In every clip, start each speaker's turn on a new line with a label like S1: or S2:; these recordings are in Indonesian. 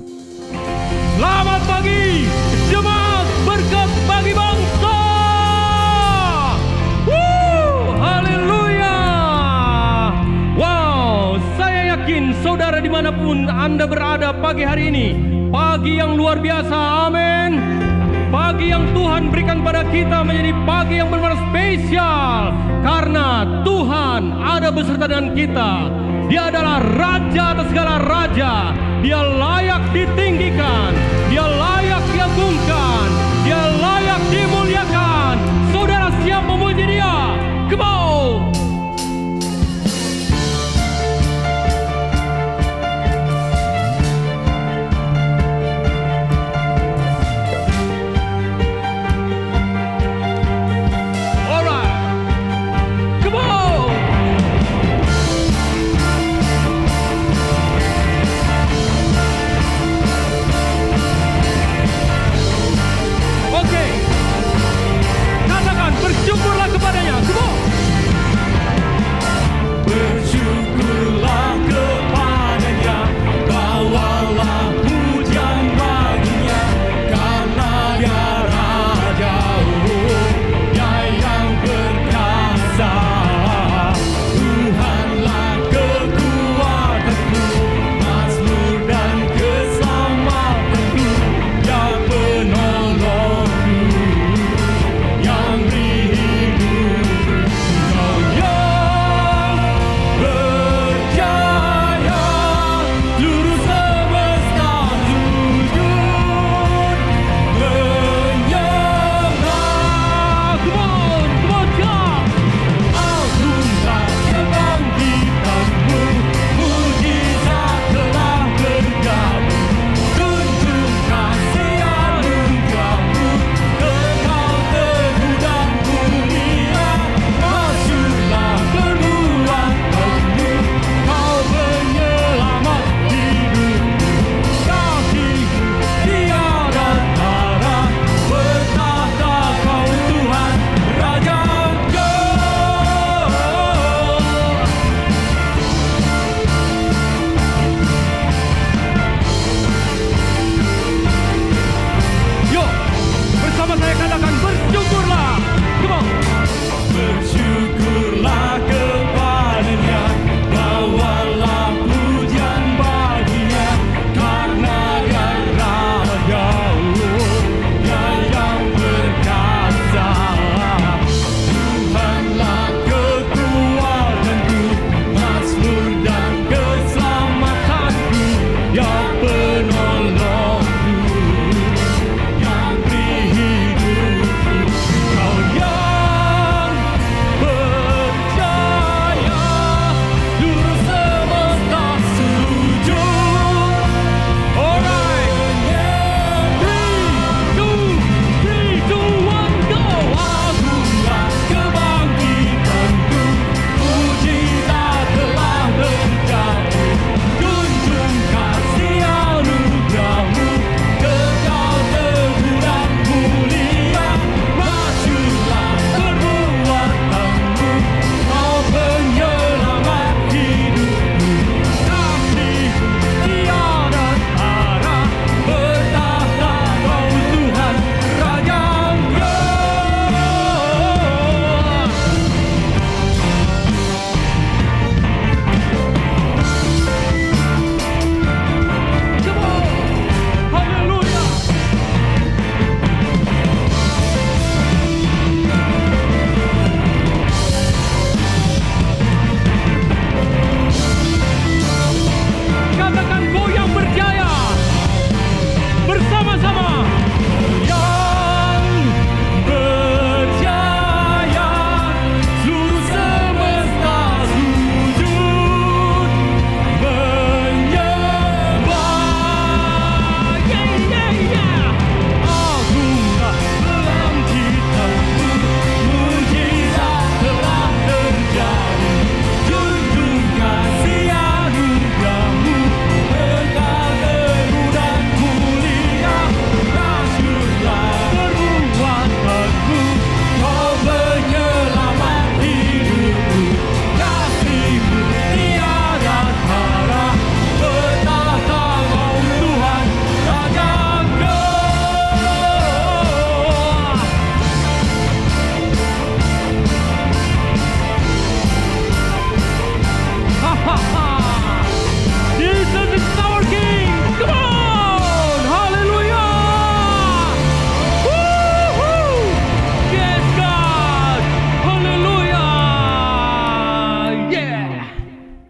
S1: Selamat pagi, jemaat berkat bagi bangsa. Haleluya. Wow, saya yakin saudara dimanapun Anda berada pagi hari ini, pagi yang luar biasa, amin. Pagi yang Tuhan berikan pada kita menjadi pagi yang benar-benar spesial, karena Tuhan ada beserta dengan kita. Dia adalah Raja atas segala raja. Dia layak ditinggikan, Dia layak diagungkan, Dia layak dimuliakan. Saudara siap memuji Dia? Come on! Okay.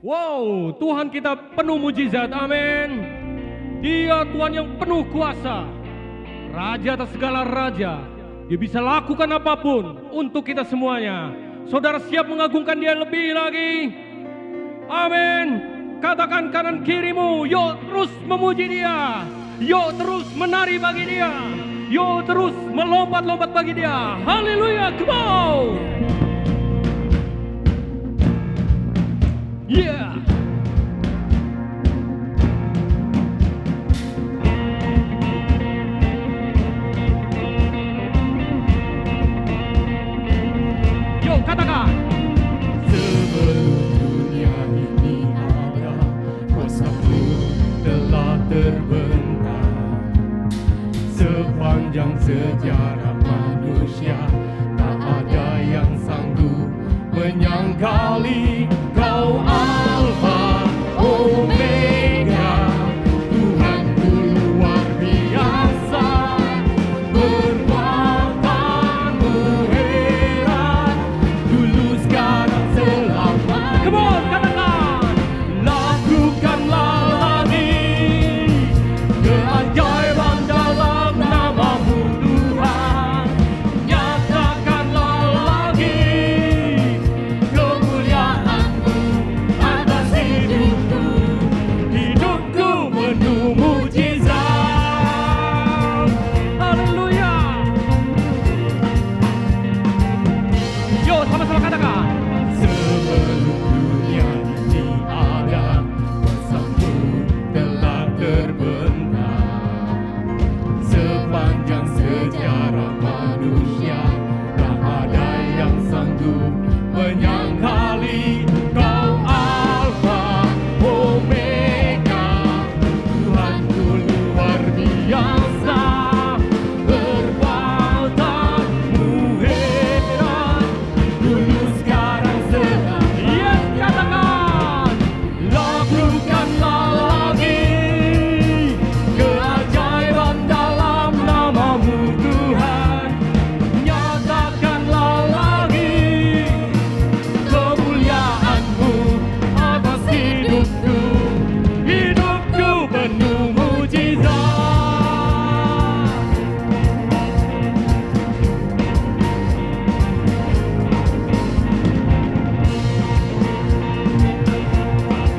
S1: Wow, Tuhan kita penuh mujizat, amin. Dia Tuhan yang penuh kuasa, Raja atas segala raja. Dia bisa lakukan apapun untuk kita semuanya. Saudara siap mengagungkan Dia lebih lagi? Amin. Katakan kanan kirimu, yuk terus memuji Dia. Yuk terus menari bagi Dia. Yuk terus melompat-lompat bagi Dia. Haleluya, come on. Yeah. Yuk katakan.
S2: Sebelum dunia ini ada, kuasa-Mu telah terbentang. Sepanjang sejarah manusia, tak ada yang sanggup menyangkali Kau Alfa Omega, Tuhanku luar biasa. Perbuatan-Mu heran, dulu sekarang selamanya.
S1: Come on, katakan.
S2: Lakukanlah lagi keajaiban dalam nama-Mu Tuhan. Nyatakanlah lagi kemuliaan-Mu atas hidupku. Hidupku penuh mujizat.
S1: Haleluya. Yuk sama-sama katakan.
S2: Sebelum dunia ini ada, kuasa-Mu telah terbentang. Sepanjang sejarah manusia, tak ada yang sanggup menyangkali Kau Alfa Omega, Tuhanku luar biasa. Perbuatan-Mu heran, dulu sekarang selamanya.
S1: Yes, katakan.
S2: Lakukanlah lagi keajaiban dalam nama-Mu Tuhan. Nyatakanlah lagi kemuliaan-Mu atas hidupku. Hidupku penuh mujizat.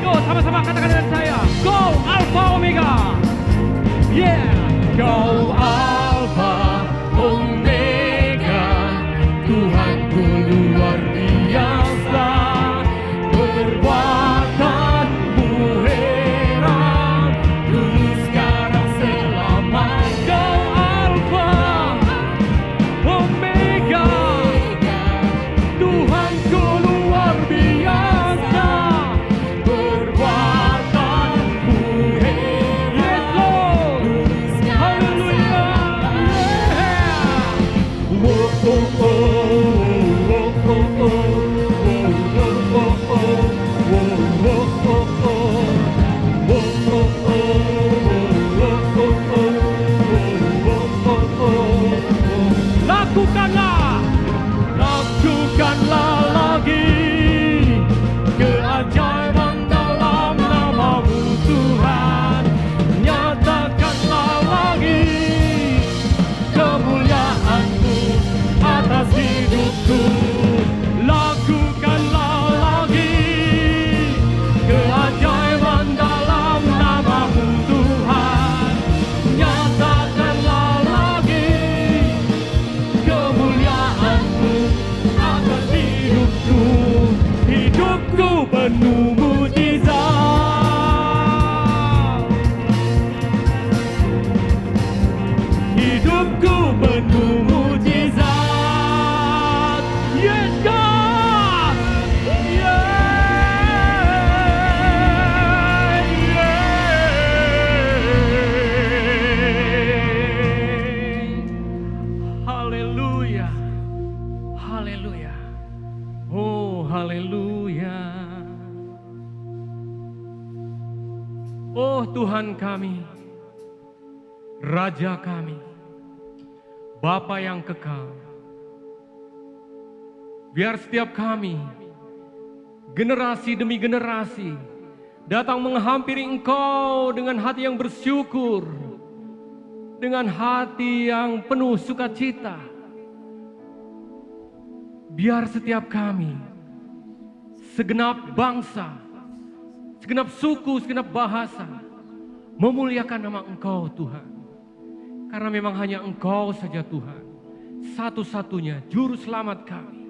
S1: Yuk sama-sama katakan dengan saya. Go Alpha Omega. Yeah.
S2: Kau Alfa Omega, Tuhanku luar biasa. Perbuatan-Mu heran, dulu sekarang selamanya.
S1: Go Alpha Omega.
S2: Tuhanku luar biasa. Perbuatan-Mu heran,
S1: Yes, Lord.
S2: dulu sekarang
S1: Haleluya.
S2: Oh, oh, oh, oh, oh,
S1: Lakukanlah.
S2: lakukanlah lagi keajaiban dalam nama-Mu Tuhan. Nyatakanlah lagi kemuliaan-Mu atas hidupku. Lakukanlah lagi keajaiban dalam nama-Mu Tuhan. Nyatakanlah lagi kemuliaan-Mu atas hidupku. Hidupku penuh mujizat. Hidupku penuh mujizat. Yes, God.
S1: Haleluya. Haleluya. Oh, haleluya. Oh Tuhan kami, Raja kami, Bapa yang kekal. Biar setiap kami generasi demi generasi datang menghampiri Engkau dengan hati yang bersyukur, dengan hati yang penuh sukacita. Biar setiap kami, segenap bangsa, segenap suku, segenap bahasa, memuliakan nama Engkau Tuhan. Karena memang hanya Engkau saja Tuhan, satu-satunya juru selamat kami,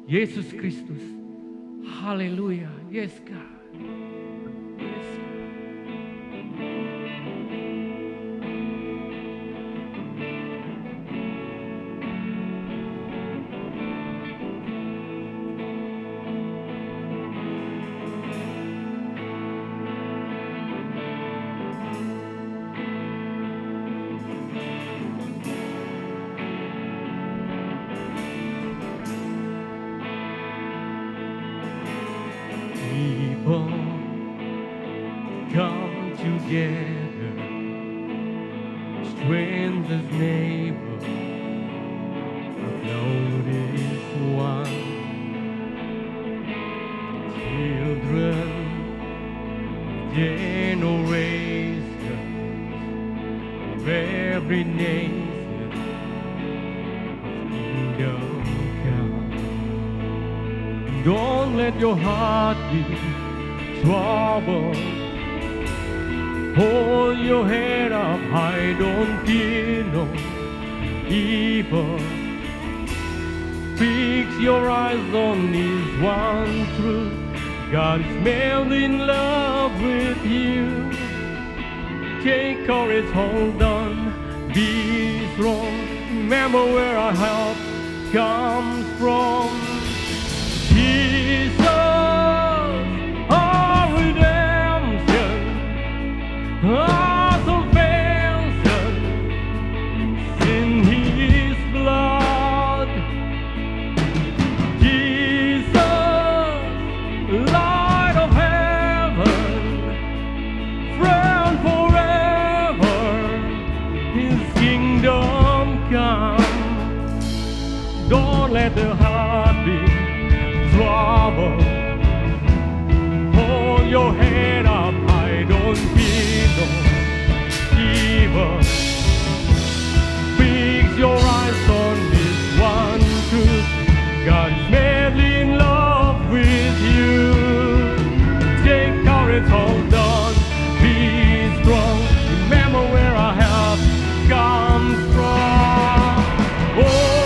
S1: Yesus Kristus. Haleluya, yes God. Yes, God. People come together, strangers, neighbors, Lord is one. Children, generations of every nation, kingdom come. Don't let your heart be troubled. Hold your head up high, don't fear no evil. Fix your eyes on His one truth. God is madly in love with you. Take courage, hold on, be strong. Remember where our help comes from. Jesus, our redemption, our salvation, in His blood. Jesus, light of heaven, friend forever, His kingdom come. Don't let the heart be trouble. Hold your head up high, don't fear no evil. Fix your eyes on His one truth. God is madly in love with you. Take courage, hold on, be strong. Remember where our help comes from. Oh,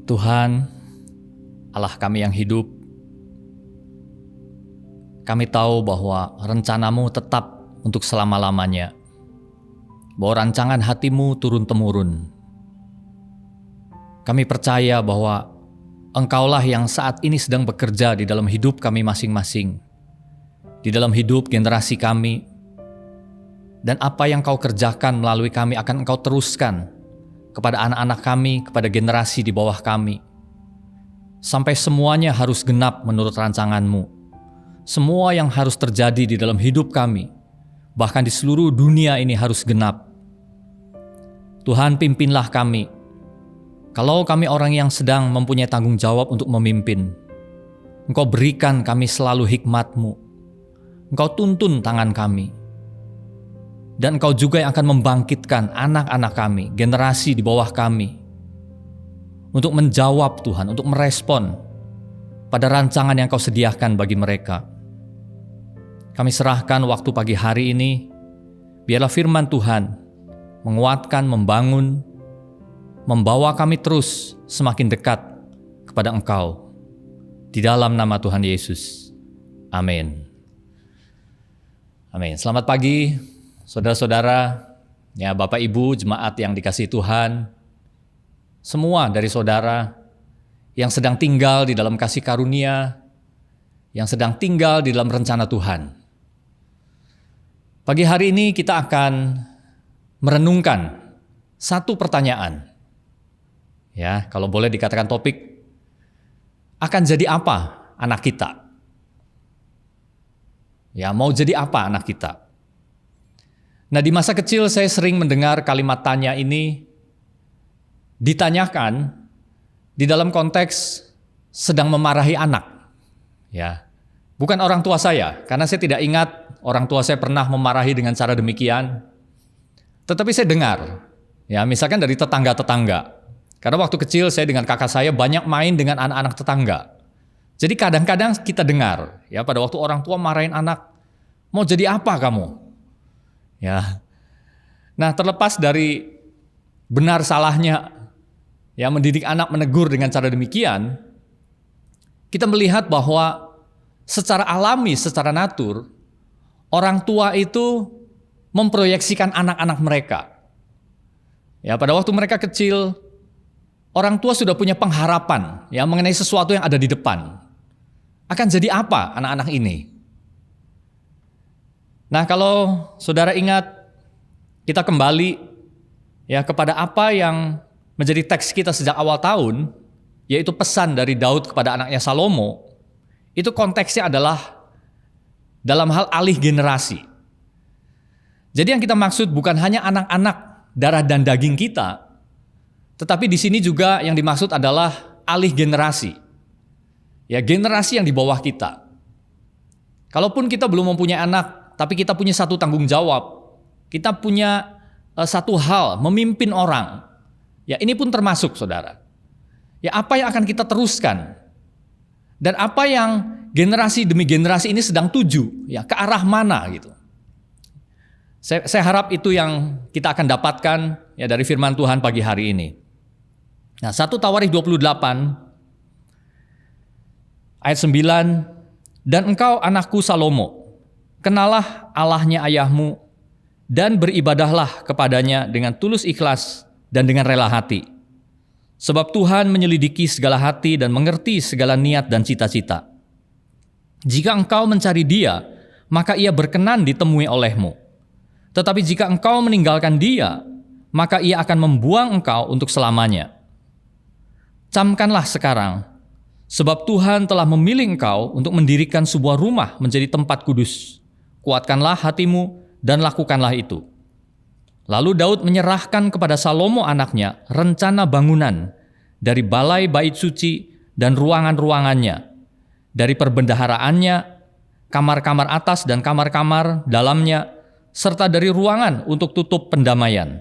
S3: Tuhan, Allah kami yang hidup, kami tahu bahwa rencana-Mu tetap untuk selama-lamanya, bahwa rancangan hati-Mu turun-temurun. Kami percaya bahwa Engkaulah yang saat ini sedang bekerja di dalam hidup kami masing-masing, di dalam hidup generasi kami, dan apa yang Kau kerjakan melalui kami akan Engkau teruskan kepada anak-anak kami, kepada generasi di bawah kami, sampai semuanya harus genap menurut rancangan-Mu. Semua yang harus terjadi di dalam hidup kami, bahkan di seluruh dunia ini harus genap. Tuhan, pimpinlah kami. Kalau kami orang yang sedang mempunyai tanggung jawab untuk memimpin, Engkau berikan kami selalu hikmat-Mu. Engkau tuntun tangan kami. Dan Engkau juga yang akan membangkitkan anak-anak kami, generasi di bawah kami, untuk menjawab Tuhan, untuk merespon pada rancangan yang Kau sediakan bagi mereka. Kami serahkan waktu pagi hari ini, biarlah firman Tuhan menguatkan, membangun, membawa kami terus semakin dekat kepada Engkau. Di dalam nama Tuhan Yesus. Amin. Amin. Selamat pagi, saudara-saudara, ya Bapak Ibu, jemaat yang dikasihi Tuhan, semua dari saudara yang sedang tinggal di dalam kasih karunia, yang sedang tinggal di dalam rencana Tuhan. Pagi hari ini kita akan merenungkan satu pertanyaan. Ya, kalau boleh dikatakan topik, akan jadi apa anak kita? Ya, mau jadi apa anak kita? Nah, di masa kecil saya sering mendengar kalimat tanya ini ditanyakan di dalam konteks sedang memarahi anak. Ya, bukan orang tua saya, karena saya tidak ingat orang tua saya pernah memarahi dengan cara demikian. Tetapi saya dengar, ya misalkan dari tetangga-tetangga. Karena waktu kecil saya dengan kakak saya banyak main dengan anak-anak tetangga. Jadi kadang-kadang kita dengar, ya pada waktu orang tua marahin anak, mau jadi apa kamu? Ya. Nah, terlepas dari benar salahnya ya mendidik anak, menegur dengan cara demikian, kita melihat bahwa secara alami, secara natur, orang tua itu memproyeksikan anak-anak mereka. Ya, pada waktu mereka kecil, orang tua sudah punya pengharapan ya mengenai sesuatu yang ada di depan. Akan jadi apa anak-anak ini? Nah, kalau saudara ingat, kita kembali ya kepada apa yang menjadi teks kita sejak awal tahun, yaitu pesan dari Daud kepada anaknya Salomo. Itu konteksnya adalah dalam hal alih generasi. Jadi yang kita maksud bukan hanya anak-anak darah dan daging kita, tetapi di sini juga yang dimaksud adalah alih generasi. Ya, generasi yang di bawah kita. Kalaupun kita belum mempunyai anak, tapi kita punya satu tanggung jawab. Kita punya satu hal, memimpin orang. Ya, ini pun termasuk, saudara. Ya, apa yang akan kita teruskan? Dan apa yang generasi demi generasi ini sedang tuju, ya, ke arah mana gitu. Saya harap itu yang kita akan dapatkan ya dari firman Tuhan pagi hari ini. Nah, 1 Tawarikh 28 ayat 9, dan engkau anakku Salomo, kenalah Allahnya ayahmu dan beribadahlah kepadanya dengan tulus ikhlas dan dengan rela hati. Sebab Tuhan menyelidiki segala hati dan mengerti segala niat dan cita-cita. Jika engkau mencari Dia, maka Ia berkenan ditemui olehmu. Tetapi jika engkau meninggalkan Dia, maka Ia akan membuang engkau untuk selamanya. Camkanlah sekarang, sebab Tuhan telah memilih engkau untuk mendirikan sebuah rumah menjadi tempat kudus. Kuatkanlah hatimu dan lakukanlah itu. Lalu Daud menyerahkan kepada Salomo anaknya rencana bangunan dari balai bait suci dan ruangan-ruangannya, dari perbendaharaannya, kamar-kamar atas dan kamar-kamar dalamnya, serta dari ruangan untuk tutup pendamaian.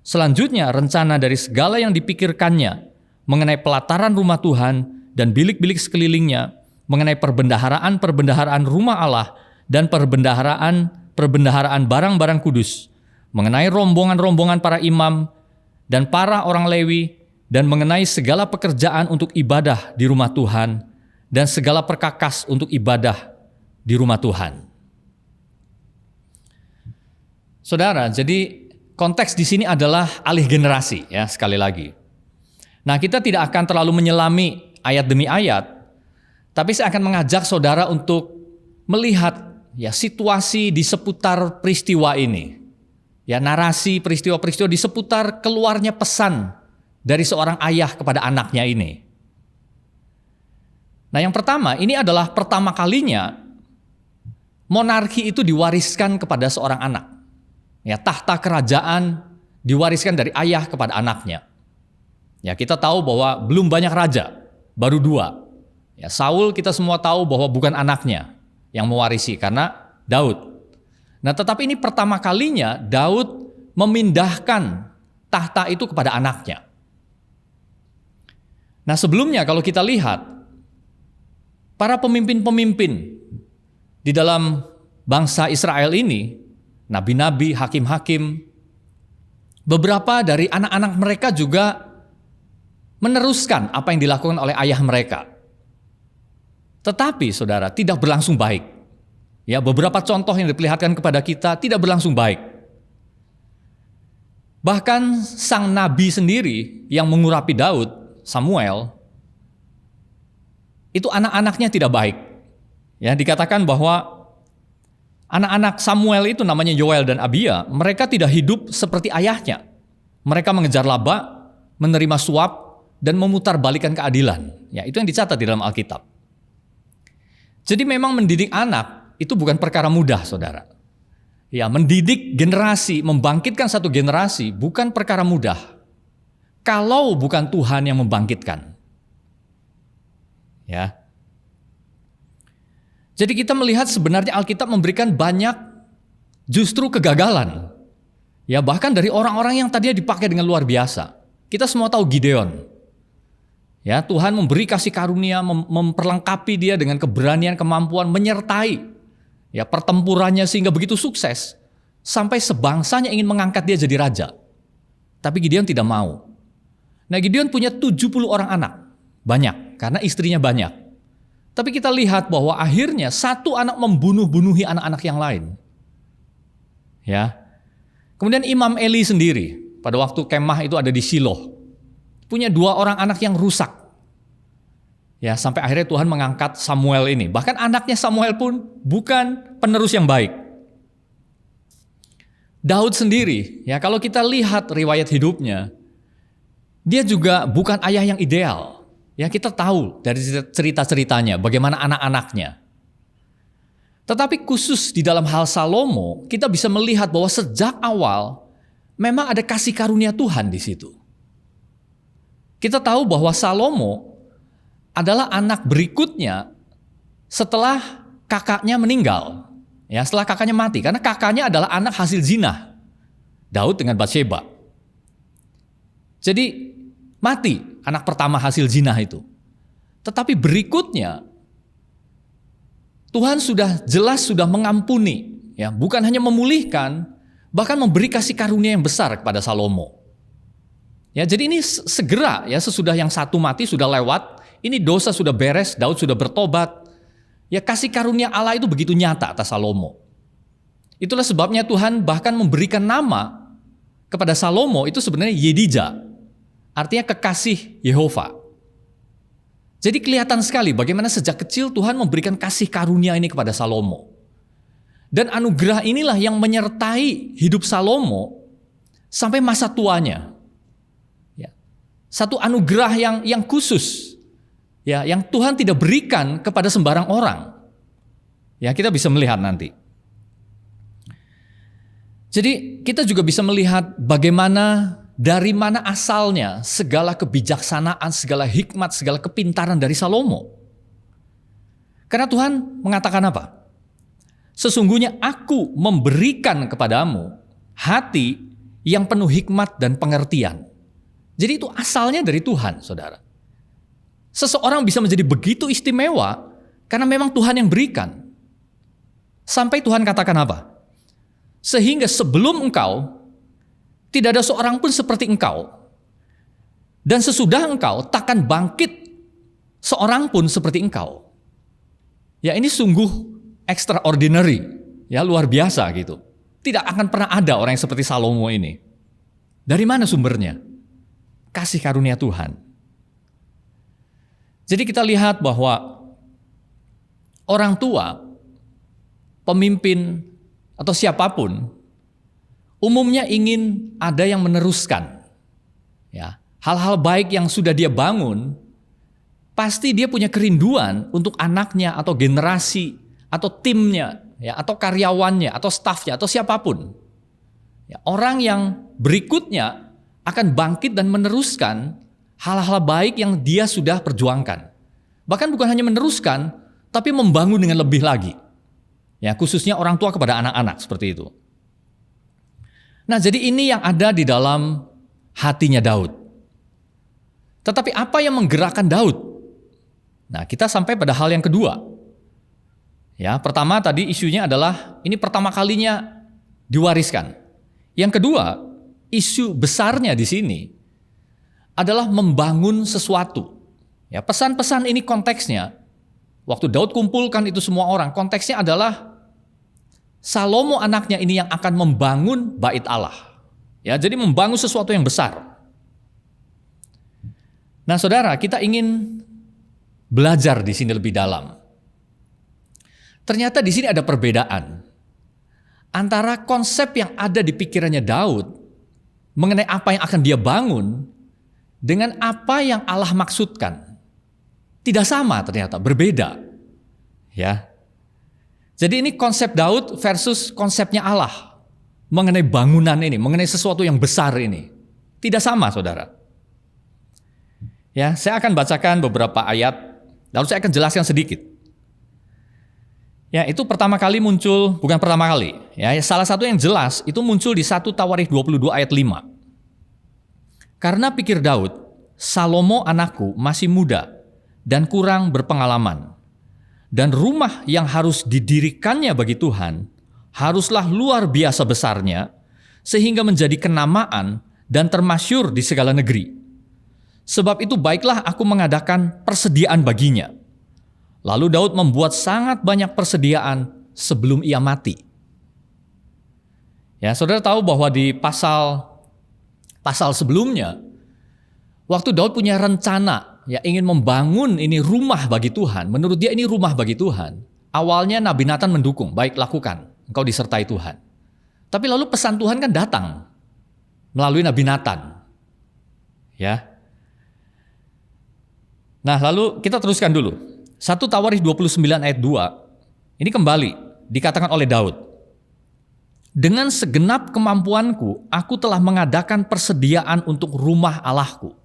S3: Selanjutnya rencana dari segala yang dipikirkannya mengenai pelataran rumah Tuhan dan bilik-bilik sekelilingnya, mengenai perbendaharaan-perbendaharaan rumah Allah dan perbendaharaan barang-barang kudus, mengenai rombongan-rombongan para imam dan para orang Lewi dan mengenai segala pekerjaan untuk ibadah di rumah Tuhan dan segala perkakas untuk ibadah di rumah Tuhan. Saudara, jadi konteks di sini adalah alih generasi ya, sekali lagi. Nah, kita tidak akan terlalu menyelami ayat demi ayat, tapi saya akan mengajak saudara untuk melihat ya situasi di seputar peristiwa ini. Ya, narasi peristiwa-peristiwa di seputar keluarnya pesan dari seorang ayah kepada anaknya ini. Nah, yang pertama, ini adalah pertama kalinya monarki itu diwariskan kepada seorang anak. Ya, tahta kerajaan diwariskan dari ayah kepada anaknya. Ya, kita tahu bahwa belum banyak raja, baru 2. Ya, Saul kita semua tahu bahwa bukan anaknya yang mewarisi karena Daud. Nah, tetapi ini pertama kalinya Daud memindahkan tahta itu kepada anaknya. Nah, sebelumnya kalau kita lihat para pemimpin-pemimpin di dalam bangsa Israel ini, nabi-nabi, hakim-hakim, beberapa dari anak-anak mereka juga meneruskan apa yang dilakukan oleh ayah mereka. Tetapi saudara, tidak berlangsung baik. Ya, beberapa contoh yang diperlihatkan kepada kita tidak berlangsung baik. Bahkan sang nabi sendiri yang mengurapi Daud, Samuel, itu anak-anaknya tidak baik. Ya, dikatakan bahwa anak-anak Samuel itu namanya Yoel dan Abia, mereka tidak hidup seperti ayahnya. Mereka mengejar laba, menerima suap, dan memutarbalikkan keadilan. Ya, itu yang dicatat di dalam Alkitab. Jadi memang mendidik anak itu bukan perkara mudah, saudara. Ya, mendidik generasi, membangkitkan satu generasi bukan perkara mudah. Kalau bukan Tuhan yang membangkitkan. Ya. Jadi kita melihat sebenarnya Alkitab memberikan banyak justru kegagalan. Ya, bahkan dari orang-orang yang tadinya dipakai dengan luar biasa. Kita semua tahu Gideon. Ya, Tuhan memberi kasih karunia, memperlengkapi dia dengan keberanian, kemampuan, menyertai ya pertempurannya sehingga begitu sukses sampai sebangsanya ingin mengangkat dia jadi raja. Tapi Gideon tidak mau. Nah, Gideon punya 70 orang anak. Banyak, karena istrinya banyak. Tapi kita lihat bahwa akhirnya satu anak membunuh-bunuhi anak-anak yang lain. Ya. Kemudian Imam Eli sendiri pada waktu kemah itu ada di Shiloh. Punya 2 orang anak yang rusak. Ya, sampai akhirnya Tuhan mengangkat Samuel ini. Bahkan anaknya Samuel pun bukan penerus yang baik. Daud sendiri, ya kalau kita lihat riwayat hidupnya, dia juga bukan ayah yang ideal. Ya, kita tahu dari cerita-ceritanya bagaimana anak-anaknya. Tetapi khusus di dalam hal Salomo, kita bisa melihat bahwa sejak awal memang ada kasih karunia Tuhan di situ. Kita tahu bahwa Salomo adalah anak berikutnya setelah kakaknya meninggal. Ya, setelah kakaknya mati, karena kakaknya adalah anak hasil zina. Daud dengan Batsheba. Jadi mati anak pertama hasil zina itu. Tetapi berikutnya Tuhan sudah mengampuni, ya, bukan hanya memulihkan, bahkan memberi kasih karunia yang besar kepada Salomo. Ya, jadi ini segera ya sesudah yang satu mati sudah lewat, ini dosa sudah beres, Daud sudah bertobat. Ya, kasih karunia Allah itu begitu nyata atas Salomo. Itulah sebabnya Tuhan bahkan memberikan nama kepada Salomo itu sebenarnya Yedija. Artinya kekasih Yehova. Jadi kelihatan sekali bagaimana sejak kecil Tuhan memberikan kasih karunia ini kepada Salomo. Dan anugerah inilah yang menyertai hidup Salomo sampai masa tuanya. Ya. Satu anugerah yang khusus. Ya, yang Tuhan tidak berikan kepada sembarang orang. Ya, kita bisa melihat nanti. Jadi kita juga bisa melihat bagaimana dari mana asalnya segala kebijaksanaan, segala hikmat, segala kepintaran dari Salomo. Karena Tuhan mengatakan apa? Sesungguhnya aku memberikan kepadamu hati yang penuh hikmat dan pengertian. Jadi itu asalnya dari Tuhan, saudara. Seseorang bisa menjadi begitu istimewa karena memang Tuhan yang berikan. Sampai Tuhan katakan apa? Sehingga sebelum engkau, tidak ada seorang pun seperti engkau. Dan sesudah engkau takkan bangkit seorang pun seperti engkau. Ya, ini sungguh extraordinary, ya, luar biasa gitu. Tidak akan pernah ada orang yang seperti Salomo ini. Dari mana sumbernya? Kasih karunia Tuhan. Jadi kita lihat bahwa orang tua, pemimpin, atau siapapun, umumnya ingin ada yang meneruskan. Ya, hal-hal baik yang sudah dia bangun, pasti dia punya kerinduan untuk anaknya atau generasi atau timnya, ya, atau karyawannya atau stafnya atau siapapun. Ya, orang yang berikutnya akan bangkit dan meneruskan hal-hal baik yang dia sudah perjuangkan. Bahkan bukan hanya meneruskan, tapi membangun dengan lebih lagi. Ya, khususnya orang tua kepada anak-anak seperti itu. Nah, jadi ini yang ada di dalam hatinya Daud. Tetapi apa yang menggerakkan Daud? Nah, kita sampai pada hal yang kedua. Ya, pertama tadi isunya adalah ini pertama kalinya diwariskan. Yang kedua, isu besarnya di sini adalah membangun sesuatu. Ya, pesan-pesan ini konteksnya, waktu Daud kumpulkan itu semua orang, konteksnya adalah Salomo anaknya ini yang akan membangun bait Allah. Ya, jadi membangun sesuatu yang besar. Nah, saudara, kita ingin belajar di sini lebih dalam. Ternyata di sini ada perbedaan antara konsep yang ada di pikirannya Daud mengenai apa yang akan dia bangun dengan apa yang Allah maksudkan. Tidak sama ternyata, berbeda. Ya. Jadi ini konsep Daud versus konsepnya Allah mengenai bangunan ini, mengenai sesuatu yang besar ini. Tidak sama, saudara. Ya, saya akan bacakan beberapa ayat, lalu saya akan jelaskan sedikit. Ya, itu pertama kali muncul, bukan pertama kali. Ya, salah satu yang jelas itu muncul di 1 Tawarikh 22 ayat 5. Karena pikir Daud, Salomo anakku masih muda dan kurang berpengalaman. Dan rumah yang harus didirikannya bagi Tuhan haruslah luar biasa besarnya sehingga menjadi kenamaan dan termasyur di segala negeri. Sebab itu baiklah aku mengadakan persediaan baginya. Lalu Daud membuat sangat banyak persediaan sebelum ia mati. Ya, saudara tahu bahwa di pasal sebelumnya, waktu Daud punya rencana, ya, ingin membangun ini rumah bagi Tuhan. Menurut dia ini rumah bagi Tuhan. Awalnya Nabi Nathan mendukung, baik lakukan, engkau disertai Tuhan. Tapi lalu pesan Tuhan kan datang melalui Nabi Nathan. Ya. Nah, lalu kita teruskan dulu. 1 Tawarikh 29 ayat 2, ini kembali dikatakan oleh Daud. Dengan segenap kemampuanku, aku telah mengadakan persediaan untuk rumah Allahku.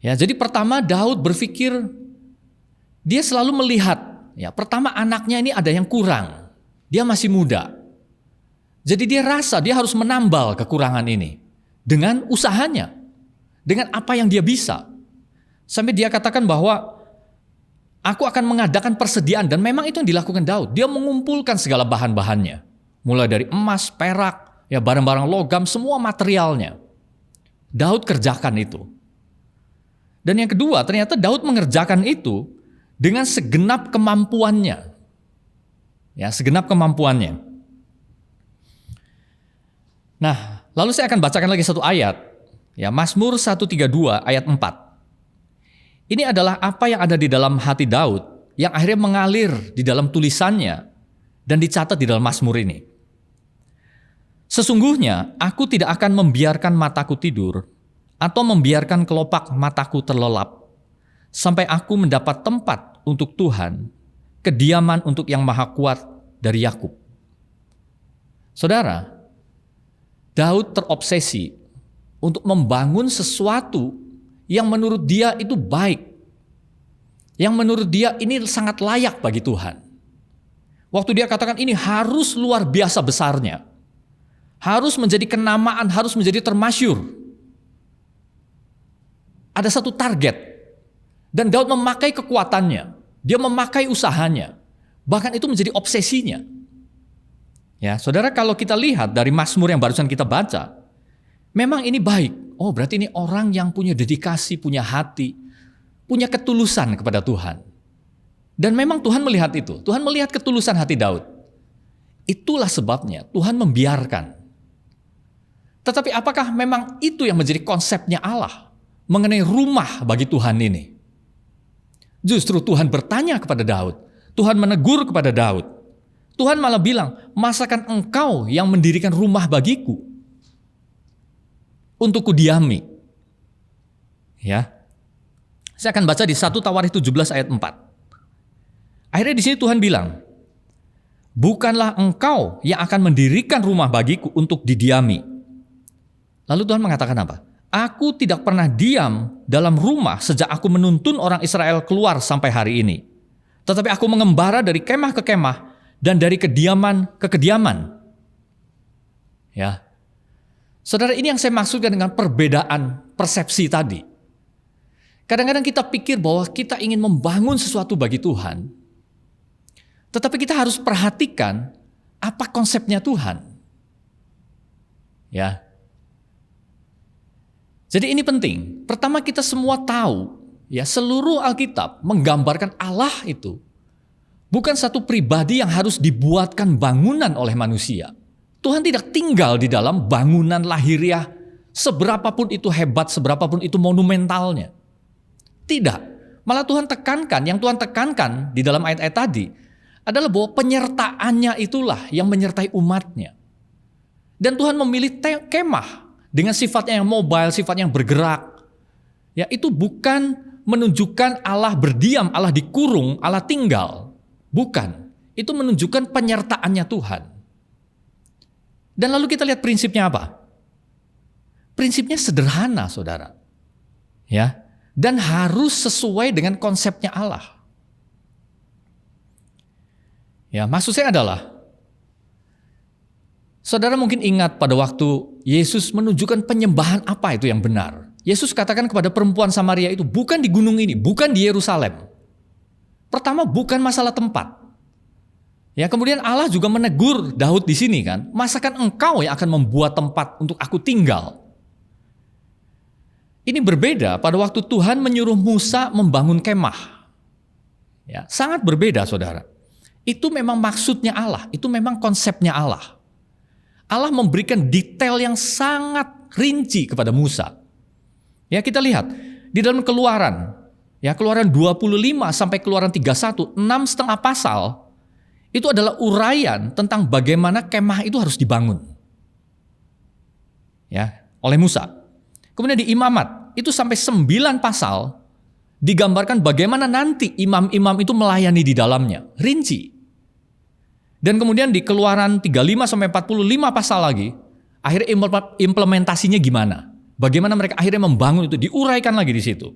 S3: Ya, jadi pertama Daud berpikir, dia selalu melihat, ya, pertama anaknya ini ada yang kurang, dia masih muda. Jadi dia rasa dia harus menambal kekurangan ini dengan usahanya, dengan apa yang dia bisa. Sampai dia katakan bahwa aku akan mengadakan persediaan, dan memang itu yang dilakukan Daud. Dia mengumpulkan segala bahan-bahannya, mulai dari emas, perak, ya, barang-barang logam, semua materialnya. Daud kerjakan itu. Dan yang kedua, ternyata Daud mengerjakan itu dengan segenap kemampuannya. Ya, segenap kemampuannya. Nah, lalu saya akan bacakan lagi satu ayat. Ya, Mazmur 132 ayat 4. Ini adalah apa yang ada di dalam hati Daud yang akhirnya mengalir di dalam tulisannya dan dicatat di dalam Mazmur ini. Sesungguhnya aku tidak akan membiarkan mataku tidur atau membiarkan kelopak mataku terlelap sampai aku mendapat tempat untuk Tuhan, kediaman untuk yang maha kuat dari Yakub. Saudara, Daud terobsesi untuk membangun sesuatu yang menurut dia itu baik, yang menurut dia ini sangat layak bagi Tuhan. Waktu dia katakan ini harus luar biasa besarnya, harus menjadi kenamaan, harus menjadi termasyur. Ada satu target, dan Daud memakai kekuatannya, dia memakai usahanya, bahkan itu menjadi obsesinya. Ya, saudara, kalau kita lihat dari Mazmur yang barusan kita baca, memang ini baik. oh berarti ini orang yang punya dedikasi, punya hati, punya ketulusan kepada Tuhan. Dan memang Tuhan melihat itu. Tuhan melihat ketulusan hati Daud. Itulah sebabnya Tuhan membiarkan. Tetapi apakah memang itu yang menjadi konsepnya Allah mengenai rumah bagi Tuhan ini? Justru Tuhan bertanya kepada Daud. Tuhan menegur kepada Daud. Tuhan malah bilang, masakan engkau yang mendirikan rumah bagiku untuk kudiami. Ya. Saya akan baca di 1 Tawarikh 17 ayat 4. Akhirnya di sini Tuhan bilang, bukanlah engkau yang akan mendirikan rumah bagiku untuk didiami. Lalu Tuhan mengatakan apa? Aku tidak pernah diam dalam rumah sejak aku menuntun orang Israel keluar sampai hari ini. Tetapi aku mengembara dari kemah ke kemah dan dari kediaman ke kediaman. Ya. Saudara, ini yang saya maksudkan dengan perbedaan persepsi tadi. Kadang-kadang kita pikir bahwa kita ingin membangun sesuatu bagi Tuhan. Tetapi kita harus perhatikan apa konsepnya Tuhan. Ya. Jadi ini penting. Pertama kita semua tahu, ya seluruh Alkitab menggambarkan Allah itu bukan satu pribadi yang harus dibuatkan bangunan oleh manusia. Tuhan tidak tinggal di dalam bangunan lahiriah seberapapun itu hebat, seberapapun itu monumentalnya. Tidak. Malah Tuhan tekankan, yang Tuhan tekankan di dalam ayat-ayat tadi adalah bahwa penyertaannya itulah yang menyertai umatnya. Dan Tuhan memilih kemah dengan sifatnya yang mobile, sifatnya yang bergerak. Ya, itu bukan menunjukkan Allah berdiam, Allah dikurung, Allah tinggal. Bukan. Itu menunjukkan penyertaannya Tuhan. Dan lalu kita lihat prinsipnya apa? Prinsipnya sederhana, saudara. Ya, dan harus sesuai dengan konsepnya Allah. Ya, maksud saya adalah, saudara mungkin ingat pada waktu Yesus menunjukkan penyembahan apa itu yang benar. Yesus katakan kepada perempuan Samaria itu, bukan di gunung ini, bukan di Yerusalem. Pertama, bukan masalah tempat. Ya, kemudian Allah juga menegur Daud di sini kan, masakan engkau yang akan membuat tempat untuk aku tinggal. Ini berbeda pada waktu Tuhan menyuruh Musa membangun kemah. Ya, sangat berbeda, saudara. Itu memang maksudnya Allah, itu memang konsepnya Allah. Allah memberikan detail yang sangat rinci kepada Musa. Ya, kita lihat di dalam Keluaran, ya Keluaran 25 sampai Keluaran 31, 6,5 pasal itu adalah uraian tentang bagaimana kemah itu harus dibangun. Ya, oleh Musa. Kemudian di Imamat itu sampai 9 pasal digambarkan bagaimana nanti imam-imam itu melayani di dalamnya, rinci. Dan kemudian di Keluaran 35 sampai 45 pasal lagi, akhirnya implementasinya gimana? Bagaimana mereka akhirnya membangun itu, diuraikan lagi di situ.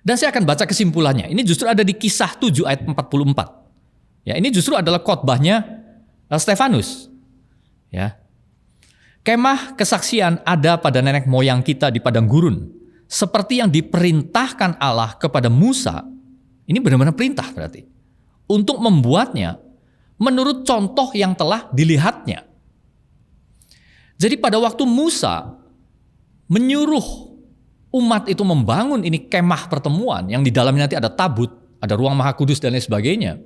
S3: Dan saya akan baca kesimpulannya. Ini justru ada di Kisah 7 ayat 44. Ya, ini justru adalah khotbahnya Stefanus. Ya. Kemah kesaksian ada pada nenek moyang kita di padang gurun, seperti yang diperintahkan Allah kepada Musa. Ini benar-benar perintah berarti. Untuk membuatnya menurut contoh yang telah dilihatnya. Jadi pada waktu Musa menyuruh umat itu membangun ini kemah pertemuan yang di dalamnya nanti ada tabut, ada ruang maha kudus dan lain sebagainya.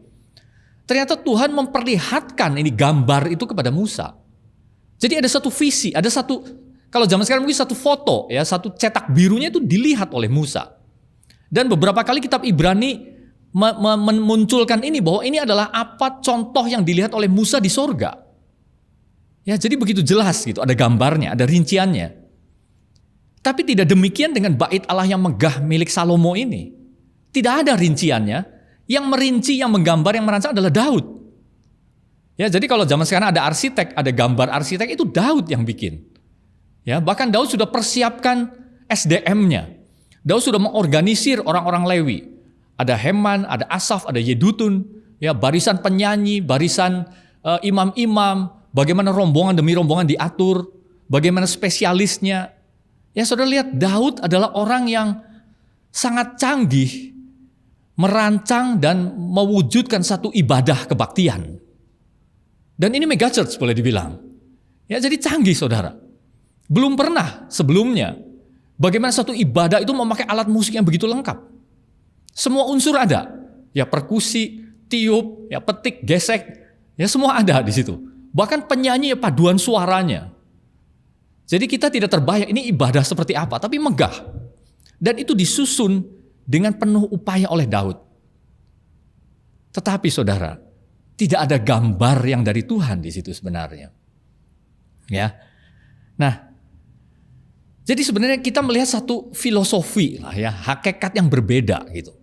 S3: Ternyata Tuhan memperlihatkan ini gambar itu kepada Musa. Jadi ada satu visi, ada satu, kalau zaman sekarang mungkin satu foto, ya satu cetak birunya itu dilihat oleh Musa. Dan beberapa kali kitab Ibrani memunculkan ini bahwa ini adalah apa contoh yang dilihat oleh Musa di sorga. Ya, jadi begitu jelas gitu, ada gambarnya, ada rinciannya. Tapi tidak demikian dengan bait Allah yang megah milik Salomo ini. Tidak ada rinciannya, yang merinci, yang menggambar, yang merancang adalah Daud. Ya, jadi kalau zaman sekarang ada arsitek, ada gambar arsitek, itu Daud yang bikin. Ya, bahkan Daud sudah persiapkan SDM-nya. Daud sudah mengorganisir orang-orang Lewi. Ada Heman, ada Asaf, ada Yedutun, ya barisan penyanyi, barisan imam-imam, bagaimana rombongan demi rombongan diatur, bagaimana spesialisnya. Ya, saudara lihat Daud adalah orang yang sangat canggih merancang dan mewujudkan satu ibadah kebaktian. Dan ini mega church boleh dibilang. Ya, jadi canggih, saudara. Belum pernah sebelumnya bagaimana satu ibadah itu memakai alat musik yang begitu lengkap. Semua unsur ada. Ya perkusi, tiup, ya petik, gesek, ya semua ada di situ. Bahkan penyanyi ya paduan suaranya. Jadi kita tidak terbayang ini ibadah seperti apa, tapi megah. Dan itu disusun dengan penuh upaya oleh Daud. Tetapi saudara, tidak ada gambar yang dari Tuhan di situ sebenarnya. Ya. Nah, jadi sebenarnya kita melihat satu filosofi lah ya, hakikat yang berbeda gitu.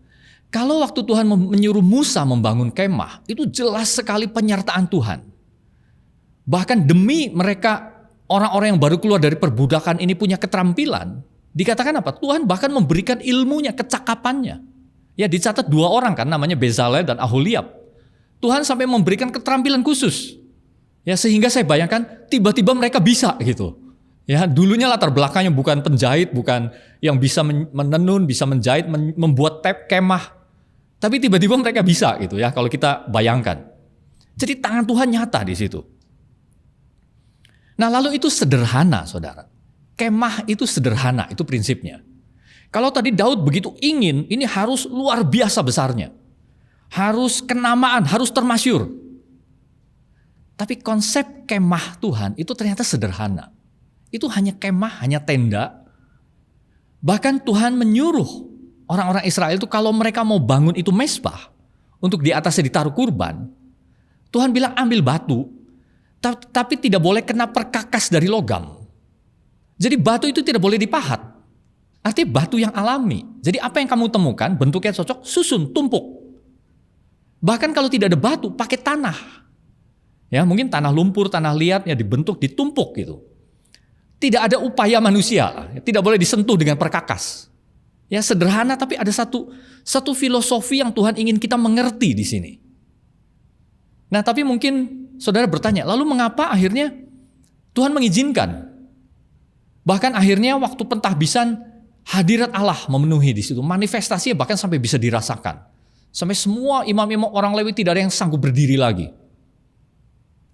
S3: Kalau waktu Tuhan menyuruh Musa membangun kemah, itu jelas sekali penyertaan Tuhan. Bahkan demi mereka orang-orang yang baru keluar dari perbudakan ini punya keterampilan, dikatakan apa? Tuhan bahkan memberikan ilmunya, kecakapannya. Ya dicatat 2 orang kan, namanya Bezalel dan Aholiab. Tuhan sampai memberikan keterampilan khusus. Ya sehingga saya bayangkan tiba-tiba mereka bisa gitu. Ya, dulunya latar belakangnya bukan penjahit, bukan yang bisa menenun, bisa menjahit, membuat kemah. Tapi tiba-tiba mereka bisa gitu ya, kalau kita bayangkan. Jadi tangan Tuhan nyata di situ. Nah, lalu itu sederhana, saudara. Kemah itu sederhana, itu prinsipnya. Kalau tadi Daud begitu ingin, ini harus luar biasa besarnya. Harus kenamaan, harus termasyur. Tapi konsep kemah Tuhan itu ternyata sederhana. Itu hanya kemah, hanya tenda. Bahkan Tuhan menyuruh orang-orang Israel itu kalau mereka mau bangun itu mezbah, untuk di atasnya ditaruh kurban, Tuhan bilang ambil batu, tapi tidak boleh kena perkakas dari logam. Jadi batu itu tidak boleh dipahat. Artinya batu yang alami. Jadi apa yang kamu temukan, bentuknya cocok, susun, tumpuk. Bahkan kalau tidak ada batu, pakai tanah. Ya mungkin tanah lumpur, tanah liat, ya dibentuk, ditumpuk gitu. Tidak ada upaya manusia, tidak boleh disentuh dengan perkakas. Ya sederhana tapi ada satu filosofi yang Tuhan ingin kita mengerti di sini. Nah tapi mungkin saudara bertanya, lalu mengapa akhirnya Tuhan mengizinkan? Bahkan akhirnya waktu pentahbisan hadirat Allah memenuhi di situ, manifestasinya bahkan sampai bisa dirasakan. Sampai semua imam-imam orang Lewi tidak ada yang sanggup berdiri lagi.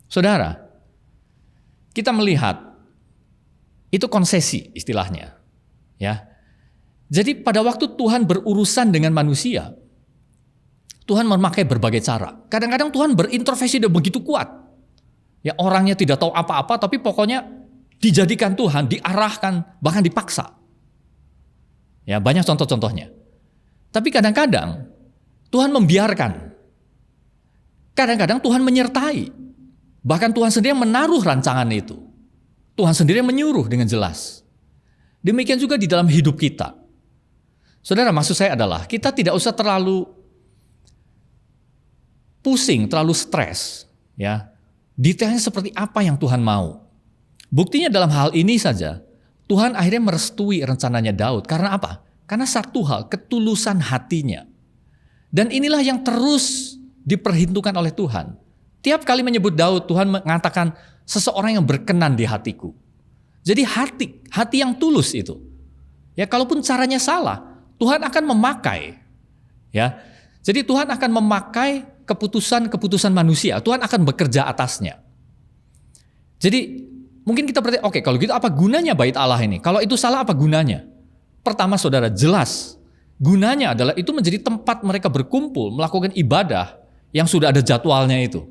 S3: Saudara, kita melihat itu konsesi istilahnya. Ya. Jadi pada waktu Tuhan berurusan dengan manusia, Tuhan memakai berbagai cara. Kadang-kadang Tuhan berintervensi dan begitu kuat. Ya orangnya tidak tahu apa-apa tapi pokoknya dijadikan Tuhan, diarahkan, bahkan dipaksa. Ya banyak contoh-contohnya. Tapi kadang-kadang Tuhan membiarkan. Kadang-kadang Tuhan menyertai. Bahkan Tuhan sendiri menaruh rancangan itu. Tuhan sendiri menyuruh dengan jelas. Demikian juga di dalam hidup kita. Saudara, maksud saya adalah kita tidak usah terlalu pusing, terlalu stres. Ya, detailnya seperti apa yang Tuhan mau. Buktinya dalam hal ini saja, Tuhan akhirnya merestui rencananya Daud. Karena apa? Karena satu hal, ketulusan hatinya. Dan inilah yang terus diperhitungkan oleh Tuhan. Tiap kali menyebut Daud, Tuhan mengatakan seseorang yang berkenan di hatiku. Jadi hati yang tulus itu. Ya kalaupun caranya salah, Tuhan akan memakai. Ya. Jadi Tuhan akan memakai keputusan-keputusan manusia. Tuhan akan bekerja atasnya. Jadi mungkin kita bertanya, oke kalau gitu apa gunanya bait Allah ini? Kalau itu salah apa gunanya? Pertama saudara, jelas. Gunanya adalah itu menjadi tempat mereka berkumpul, melakukan ibadah yang sudah ada jadwalnya itu.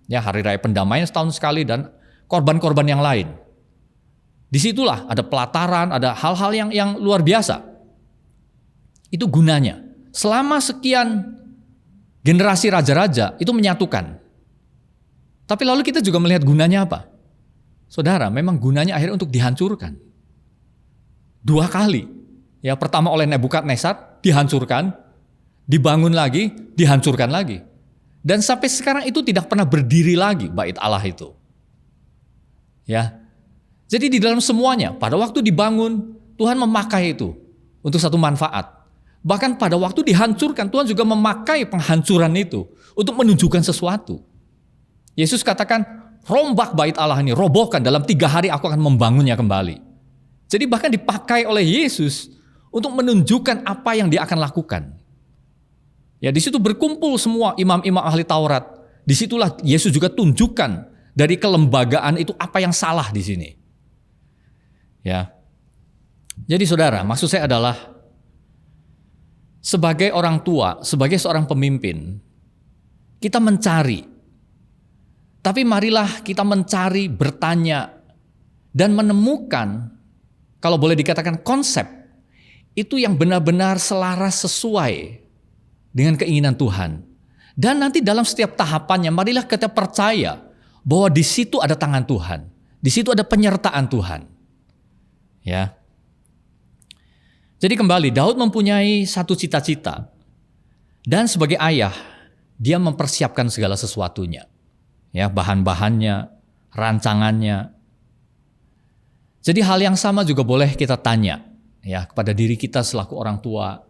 S3: Ya hari raya pendamaian setahun sekali dan korban-korban yang lain. Disitulah ada pelataran, ada hal-hal yang luar biasa. Itu gunanya. Selama sekian generasi raja-raja itu menyatukan. Tapi lalu kita juga melihat gunanya apa? Saudara, memang gunanya akhirnya untuk dihancurkan. 2 kali. Ya pertama oleh Nebukadnezar dihancurkan, dibangun lagi, dihancurkan lagi. Dan sampai sekarang itu tidak pernah berdiri lagi bait Allah itu. Ya. Jadi di dalam semuanya, pada waktu dibangun, Tuhan memakai itu untuk satu manfaat. Bahkan pada waktu dihancurkan, Tuhan juga memakai penghancuran itu untuk menunjukkan sesuatu. Yesus katakan, rombak bait Allah ini, robohkan, dalam 3 hari aku akan membangunnya kembali. Jadi bahkan dipakai oleh Yesus untuk menunjukkan apa yang dia akan lakukan. Ya di situ berkumpul semua imam-imam ahli Taurat. Disitulah Yesus juga tunjukkan dari kelembagaan itu apa yang salah di sini. Ya. Jadi saudara, maksud saya adalah sebagai orang tua, sebagai seorang pemimpin, kita mencari. Tapi marilah kita mencari, bertanya, dan menemukan, kalau boleh dikatakan konsep, itu yang benar-benar selaras sesuai dengan keinginan Tuhan. Dan nanti dalam setiap tahapannya, marilah kita percaya bahwa di situ ada tangan Tuhan. Di situ ada penyertaan Tuhan. Ya. Jadi kembali, Daud mempunyai satu cita-cita. Dan sebagai ayah, dia mempersiapkan segala sesuatunya. Ya, bahan-bahannya, rancangannya. Jadi hal yang sama juga boleh kita tanya ya kepada diri kita selaku orang tua.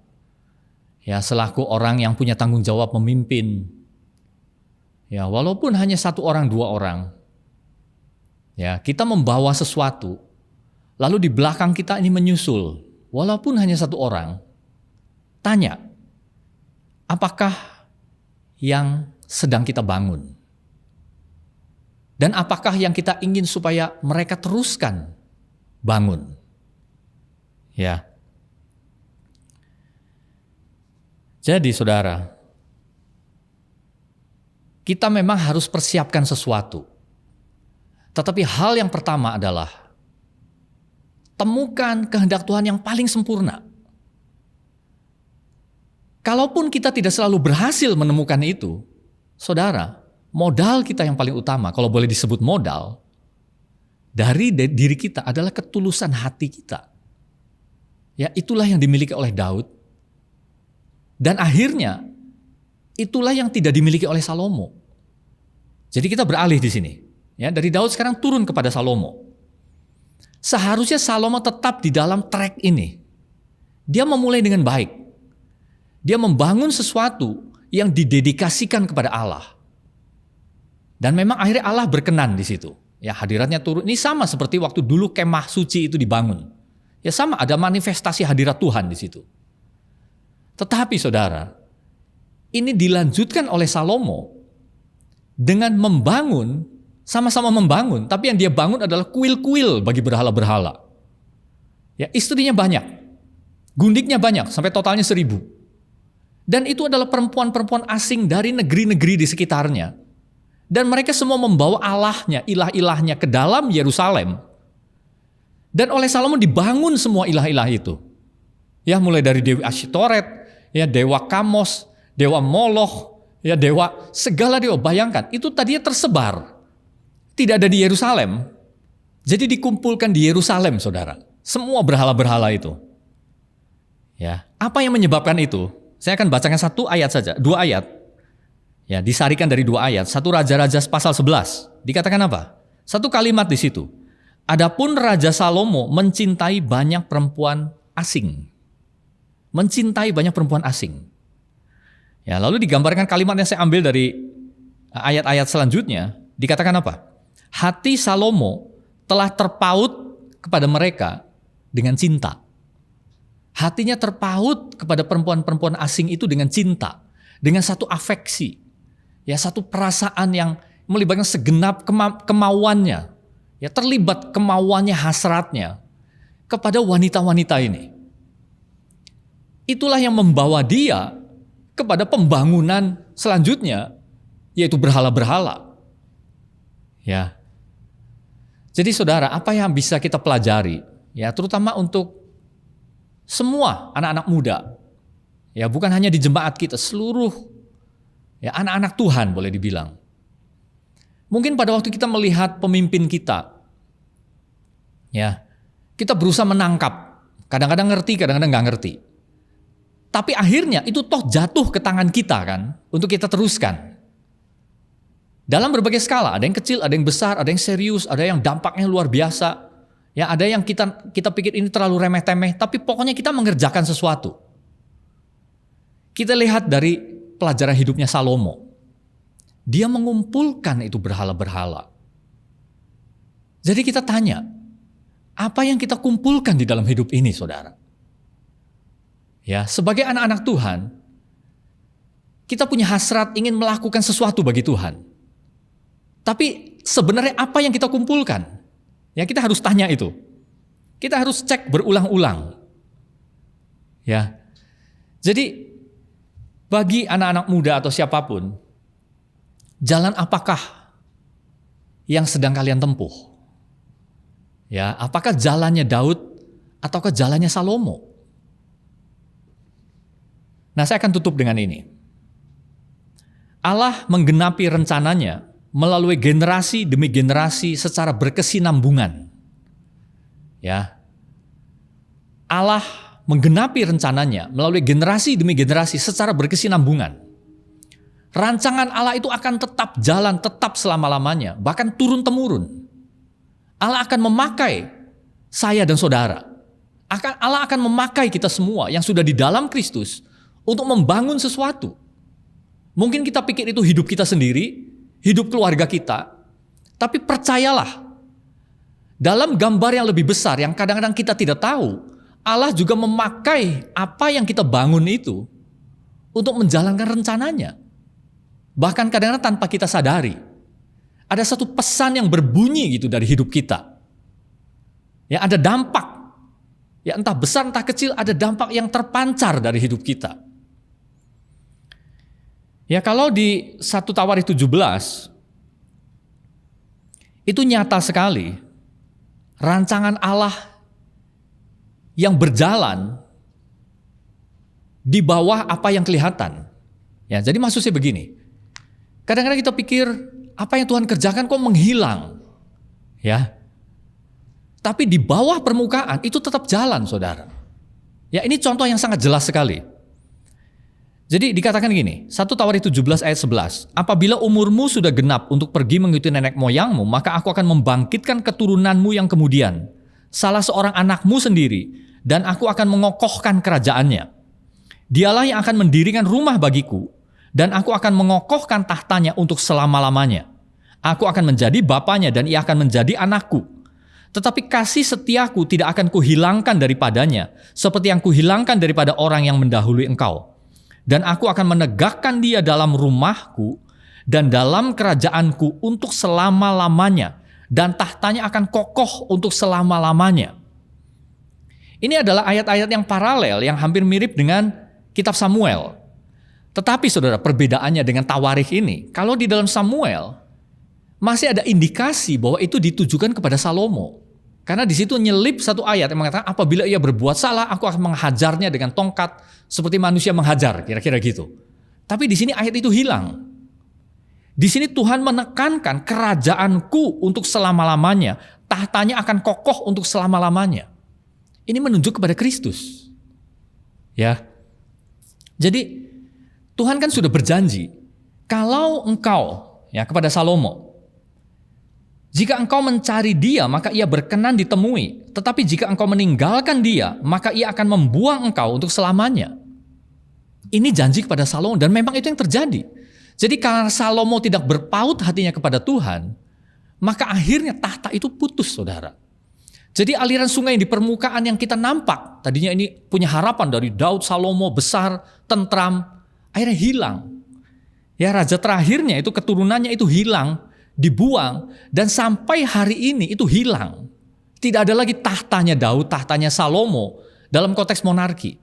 S3: Ya, selaku orang yang punya tanggung jawab memimpin. Ya, walaupun hanya 1 orang, 2 orang. Ya, kita membawa sesuatu. Lalu di belakang kita ini menyusul. Walaupun hanya 1 orang, tanya, apakah yang sedang kita bangun? Dan apakah yang kita ingin supaya mereka teruskan bangun? Ya. Jadi saudara, kita memang harus persiapkan sesuatu. Tetapi hal yang pertama adalah temukan kehendak Tuhan yang paling sempurna. Kalaupun kita tidak selalu berhasil menemukan itu, saudara, modal kita yang paling utama, kalau boleh disebut modal, dari diri kita adalah ketulusan hati kita. Ya, itulah yang dimiliki oleh Daud. Dan akhirnya, itulah yang tidak dimiliki oleh Salomo. Jadi kita beralih di sini. Ya, dari Daud sekarang turun kepada Salomo. Seharusnya Salomo tetap di dalam track ini. Dia memulai dengan baik. Dia membangun sesuatu yang didedikasikan kepada Allah. Dan memang akhirnya Allah berkenan di situ. Ya, hadiratnya turun. Ini sama seperti waktu dulu kemah suci itu dibangun. Ya sama, ada manifestasi hadirat Tuhan di situ. Tetapi saudara, ini dilanjutkan oleh Salomo dengan membangun, sama-sama membangun, tapi yang dia bangun adalah kuil-kuil bagi berhala-berhala. Ya, istrinya banyak, gundiknya banyak, sampai totalnya 1000. Dan itu adalah perempuan-perempuan asing dari negeri-negeri di sekitarnya. Dan mereka semua membawa allahnya, ilah-ilahnya ke dalam Yerusalem. Dan oleh Salomo dibangun semua ilah-ilah itu. Ya, mulai dari Dewi Asytoret, ya dewa Kamos, dewa Moloch, ya dewa, segala dewa. Bayangkan, itu tadinya tersebar. Tidak ada di Yerusalem. Jadi dikumpulkan di Yerusalem, saudara. Semua berhala-berhala itu. Ya, apa yang menyebabkan itu? Saya akan bacakan 1 ayat saja, 2 ayat. Ya, disarikan dari 2 ayat. 1 Raja-Raja pasal 11. Dikatakan apa? 1 kalimat di situ. Adapun Raja Salomo mencintai banyak perempuan asing. Mencintai banyak perempuan asing. Ya, lalu digambarkan kalimat yang saya ambil dari ayat-ayat selanjutnya. Dikatakan apa? Hati Salomo telah terpaut kepada mereka dengan cinta. Hatinya terpaut kepada perempuan-perempuan asing itu dengan cinta. Dengan satu afeksi. Ya, satu perasaan yang melibatkan segenap kemauannya. Ya, terlibat kemauannya, hasratnya kepada wanita-wanita ini. Itulah yang membawa dia kepada pembangunan selanjutnya, yaitu berhala-berhala. Ya. Jadi saudara, apa yang bisa kita pelajari? Ya, terutama untuk semua anak-anak muda. Ya, bukan hanya di jemaat kita, seluruh ya anak-anak Tuhan boleh dibilang. Mungkin pada waktu kita melihat pemimpin kita, ya, kita berusaha menangkap. Kadang-kadang ngerti, kadang-kadang nggak ngerti. Tapi akhirnya itu toh jatuh ke tangan kita kan, untuk kita teruskan. Dalam berbagai skala, ada yang kecil, ada yang besar, ada yang serius, ada yang dampaknya luar biasa. Ya, ada yang kita pikir ini terlalu remeh-temeh, tapi pokoknya kita mengerjakan sesuatu. Kita lihat dari pelajaran hidupnya Salomo. Dia mengumpulkan itu berhala-berhala. Jadi kita tanya, apa yang kita kumpulkan di dalam hidup ini, saudara? Ya, sebagai anak-anak Tuhan, kita punya hasrat ingin melakukan sesuatu bagi Tuhan. Tapi sebenarnya apa yang kita kumpulkan? Ya, kita harus tanya itu. Kita harus cek berulang-ulang. Ya. Jadi bagi anak-anak muda atau siapapun, jalan apakah yang sedang kalian tempuh? Ya, apakah jalannya Daud ataukah jalannya Salomo? Nah, saya akan tutup dengan ini. Allah menggenapi rencananya melalui generasi demi generasi secara berkesinambungan. Ya. Allah menggenapi rencananya melalui generasi demi generasi secara berkesinambungan. Rancangan Allah itu akan tetap jalan, tetap selama-lamanya, bahkan turun-temurun. Allah akan memakai saya dan saudara. Allah akan memakai kita semua yang sudah di dalam Kristus untuk membangun sesuatu. Mungkin kita pikir itu hidup kita sendiri, hidup keluarga kita, tapi percayalah, dalam gambar yang lebih besar yang kadang-kadang kita tidak tahu, Allah juga memakai apa yang kita bangun itu untuk menjalankan rencananya. Bahkan kadang-kadang tanpa kita sadari, ada satu pesan yang berbunyi gitu dari hidup kita. Ya, ada dampak. Ya, entah besar entah kecil, ada dampak yang terpancar dari hidup kita. Ya, kalau di 1 Tawarikh 17 itu nyata sekali rancangan Allah yang berjalan di bawah apa yang kelihatan. Ya, jadi maksudnya begini. Kadang-kadang kita pikir apa yang Tuhan kerjakan kok menghilang. Ya. Tapi di bawah permukaan itu tetap jalan, Saudara. Ya, ini contoh yang sangat jelas sekali. Jadi dikatakan gini, 1 Tawarikh 17 ayat 11. Apabila umurmu sudah genap untuk pergi mengikuti nenek moyangmu, maka aku akan membangkitkan keturunanmu yang kemudian, salah seorang anakmu sendiri, dan aku akan mengokohkan kerajaannya. Dialah yang akan mendirikan rumah bagiku, dan aku akan mengokohkan tahtanya untuk selama-lamanya. Aku akan menjadi bapanya dan ia akan menjadi anakku. Tetapi kasih setiaku tidak akan kuhilangkan daripadanya, seperti yang kuhilangkan daripada orang yang mendahului engkau. Dan aku akan menegakkan dia dalam rumahku dan dalam kerajaanku untuk selama-lamanya, dan tahtanya akan kokoh untuk selama-lamanya. Ini adalah ayat-ayat yang paralel, yang hampir mirip dengan kitab Samuel. Tetapi saudara, perbedaannya dengan Tawarikh ini, kalau di dalam Samuel masih ada indikasi bahwa itu ditujukan kepada Salomo. Karena di situ nyelip satu ayat yang mengatakan apabila ia berbuat salah, aku akan menghajarnya dengan tongkat seperti manusia menghajar, kira-kira gitu. Tapi di sini ayat itu hilang. Di sini Tuhan menekankan kerajaanku untuk selama-lamanya, tahtanya akan kokoh untuk selama-lamanya. Ini menunjuk kepada Kristus. Ya. Jadi Tuhan kan sudah berjanji, kalau engkau, ya, kepada Salomo, jika engkau mencari dia, maka ia berkenan ditemui. Tetapi jika engkau meninggalkan dia, maka ia akan membuang engkau untuk selamanya. Ini janji kepada Salomo, dan memang itu yang terjadi. Jadi karena Salomo tidak berpaut hatinya kepada Tuhan, maka akhirnya tahta itu putus, saudara. Jadi aliran sungai di permukaan yang kita nampak, tadinya ini punya harapan dari Daud, Salomo, besar, tentram, akhirnya hilang. Ya, raja terakhirnya itu keturunannya itu hilang, dibuang, dan sampai hari ini itu hilang. Tidak ada lagi tahtanya Daud, tahtanya Salomo dalam konteks monarki.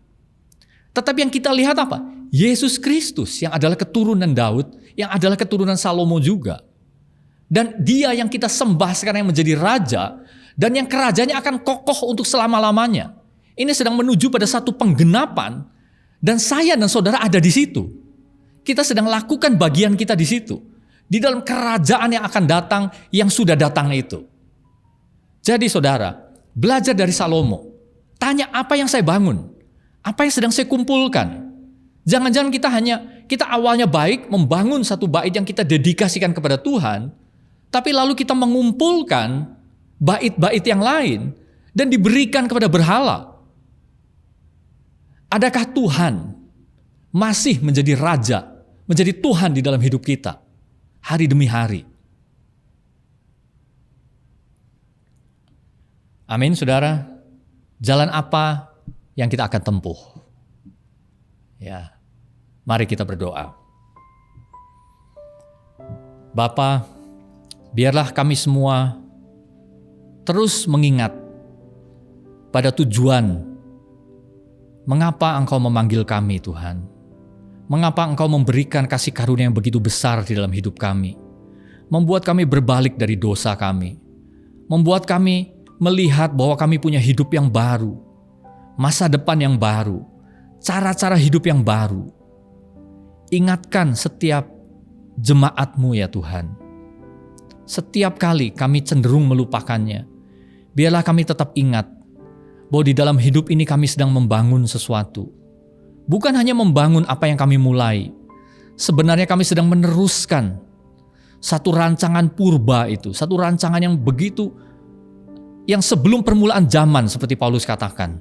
S3: Tetapi yang kita lihat apa? Yesus Kristus yang adalah keturunan Daud, yang adalah keturunan Salomo juga. Dan dia yang kita sembah sekarang yang menjadi raja, dan yang kerajaannya akan kokoh untuk selama-lamanya. Ini sedang menuju pada satu penggenapan, dan saya dan saudara ada di situ. Kita sedang lakukan bagian kita di situ. Di dalam kerajaan yang akan datang, yang sudah datang itu. Jadi saudara, belajar dari Salomo. Tanya apa yang saya bangun? Apa yang sedang saya kumpulkan? Jangan-jangan kita awalnya baik, membangun satu bait yang kita dedikasikan kepada Tuhan, tapi lalu kita mengumpulkan bait-bait yang lain dan diberikan kepada berhala. Adakah Tuhan masih menjadi raja, menjadi Tuhan di dalam hidup kita? Hari demi hari. Amin, saudara. Jalan apa yang kita akan tempuh? Ya, mari kita berdoa. Bapa, biarlah kami semua terus mengingat pada tujuan. Mengapa Engkau memanggil kami, Tuhan? Mengapa Engkau memberikan kasih karunia yang begitu besar di dalam hidup kami? Membuat kami berbalik dari dosa kami. Membuat kami melihat bahwa kami punya hidup yang baru. Masa depan yang baru. Cara-cara hidup yang baru. Ingatkan setiap jemaat-Mu ya Tuhan. Setiap kali kami cenderung melupakannya, biarlah kami tetap ingat bahwa di dalam hidup ini kami sedang membangun sesuatu. Bukan hanya membangun apa yang kami mulai. Sebenarnya kami sedang meneruskan satu rancangan purba itu. Satu rancangan yang begitu, yang sebelum permulaan zaman seperti Paulus katakan.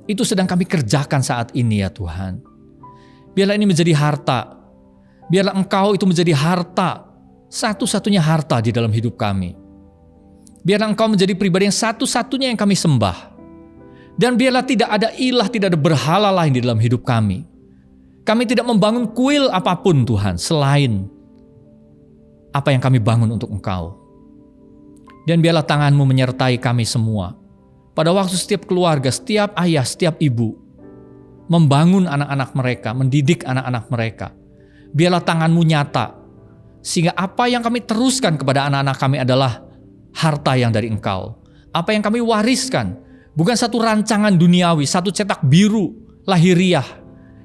S3: Itu sedang kami kerjakan saat ini ya Tuhan. Biarlah ini menjadi harta. Biarlah Engkau itu menjadi harta. Satu-satunya harta di dalam hidup kami. Biarlah Engkau menjadi pribadi yang satu-satunya yang kami sembah. Dan biarlah tidak ada ilah, tidak ada berhala lain di dalam hidup kami. Kami tidak membangun kuil apapun Tuhan selain apa yang kami bangun untuk Engkau. Dan biarlah tangan-Mu menyertai kami semua. Pada waktu setiap keluarga, setiap ayah, setiap ibu membangun anak-anak mereka, mendidik anak-anak mereka. Biarlah tangan-Mu nyata, sehingga apa yang kami teruskan kepada anak-anak kami adalah harta yang dari Engkau. Apa yang kami wariskan, bukan satu rancangan duniawi, satu cetak biru, lahiriah,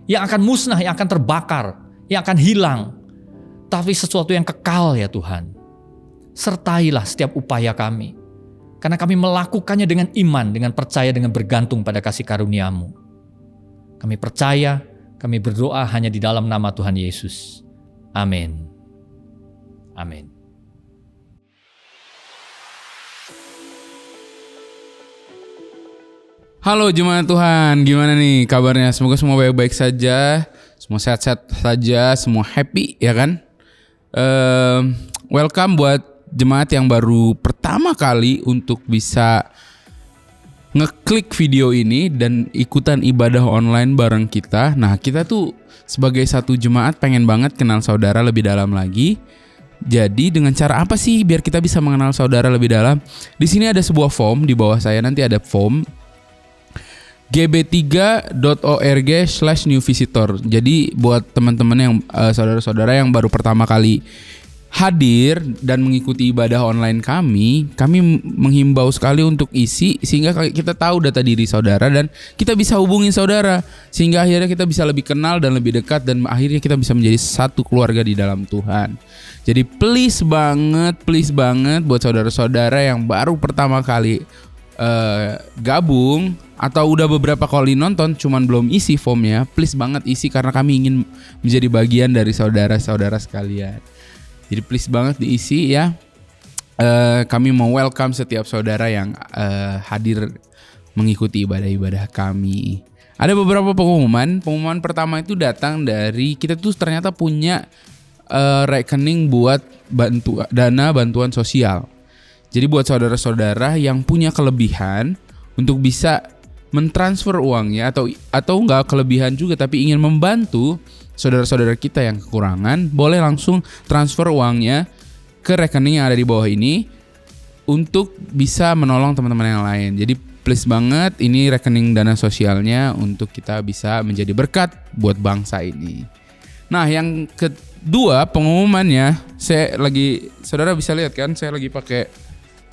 S3: yang akan musnah, yang akan terbakar, yang akan hilang. Tapi sesuatu yang kekal ya Tuhan. Sertailah setiap upaya kami. Karena kami melakukannya dengan iman, dengan percaya, dengan bergantung pada kasih karunia-Mu. Kami percaya, kami berdoa hanya di dalam nama Tuhan Yesus. Amin. Amin.
S2: Halo jemaat Tuhan, gimana nih kabarnya? Semoga semua baik-baik saja, semua sehat-sehat saja, semua happy ya kan? Welcome buat jemaat yang baru pertama kali untuk bisa ngeklik video ini dan ikutan ibadah online bareng kita. Nah, kita tuh sebagai satu jemaat pengen banget kenal saudara lebih dalam lagi. Jadi dengan cara apa sih biar kita bisa mengenal saudara lebih dalam? Di sini ada sebuah form, di bawah saya nanti ada form gb3.org/new-visitor. Jadi buat teman-teman yang saudara-saudara yang baru pertama kali hadir dan mengikuti ibadah online kami menghimbau sekali untuk isi sehingga kita tahu data diri saudara dan kita bisa hubungi saudara sehingga akhirnya kita bisa lebih kenal dan lebih dekat dan akhirnya kita bisa menjadi satu keluarga di dalam Tuhan. Jadi please banget buat saudara-saudara yang baru pertama kali gabung atau udah beberapa kali nonton cuman belum isi formnya, please banget isi karena kami ingin menjadi bagian dari saudara-saudara sekalian. Jadi please banget diisi ya. Kami mau welcome setiap saudara yang hadir mengikuti ibadah-ibadah kami. Ada beberapa pengumuman. Pengumuman pertama itu datang dari kita tuh ternyata punya rekening buat dana bantuan sosial. Jadi buat saudara-saudara yang punya kelebihan untuk bisa mentransfer uangnya atau enggak kelebihan juga tapi ingin membantu saudara-saudara kita yang kekurangan, boleh langsung transfer uangnya ke rekening yang ada di bawah ini untuk bisa menolong teman-teman yang lain. Jadi please banget, ini rekening dana sosialnya untuk kita bisa menjadi berkat buat bangsa ini. Nah, yang kedua pengumumannya, saudara bisa lihat kan, saya lagi pakai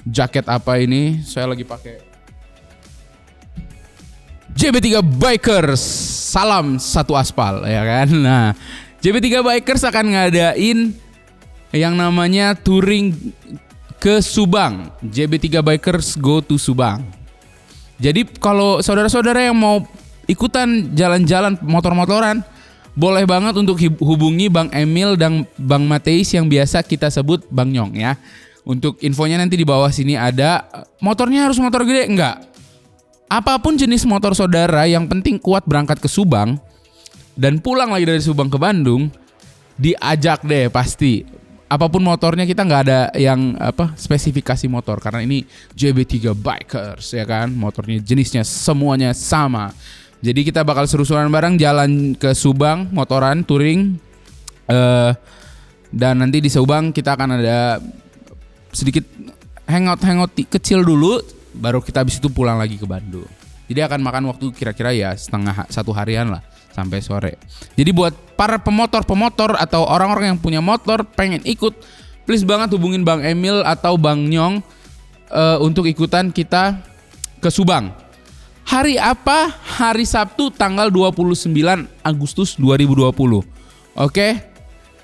S2: jaket apa ini? Saya lagi pakai JB3 Bikers, salam satu aspal ya kan. Nah, JB3 Bikers akan ngadain yang namanya touring ke Subang. JB3 Bikers go to Subang. Jadi kalau saudara-saudara yang mau ikutan jalan-jalan motor-motoran, boleh banget untuk hubungi Bang Emil dan Bang Mateis yang biasa kita sebut Bang Nyong ya. Untuk infonya nanti di bawah sini ada. Motornya harus motor gede? Enggak. Apapun jenis motor saudara, yang penting kuat berangkat ke Subang dan pulang lagi dari Subang ke Bandung, diajak deh pasti. Apapun motornya, kita nggak ada yang spesifikasi motor karena ini JB3 Bikers ya kan, motornya jenisnya semuanya sama. Jadi kita bakal seru-seruan bareng jalan ke Subang motoran touring, dan nanti di Subang kita akan ada sedikit hangout kecil dulu baru kita habis itu pulang lagi ke Bandung. Jadi akan makan waktu kira-kira ya satu harian lah sampai sore. Jadi buat para pemotor atau orang-orang yang punya motor pengen ikut, please banget hubungin Bang Emil atau Bang Nyong untuk ikutan kita ke Subang. Hari apa? Hari Sabtu tanggal 29 Agustus 2020. Oke?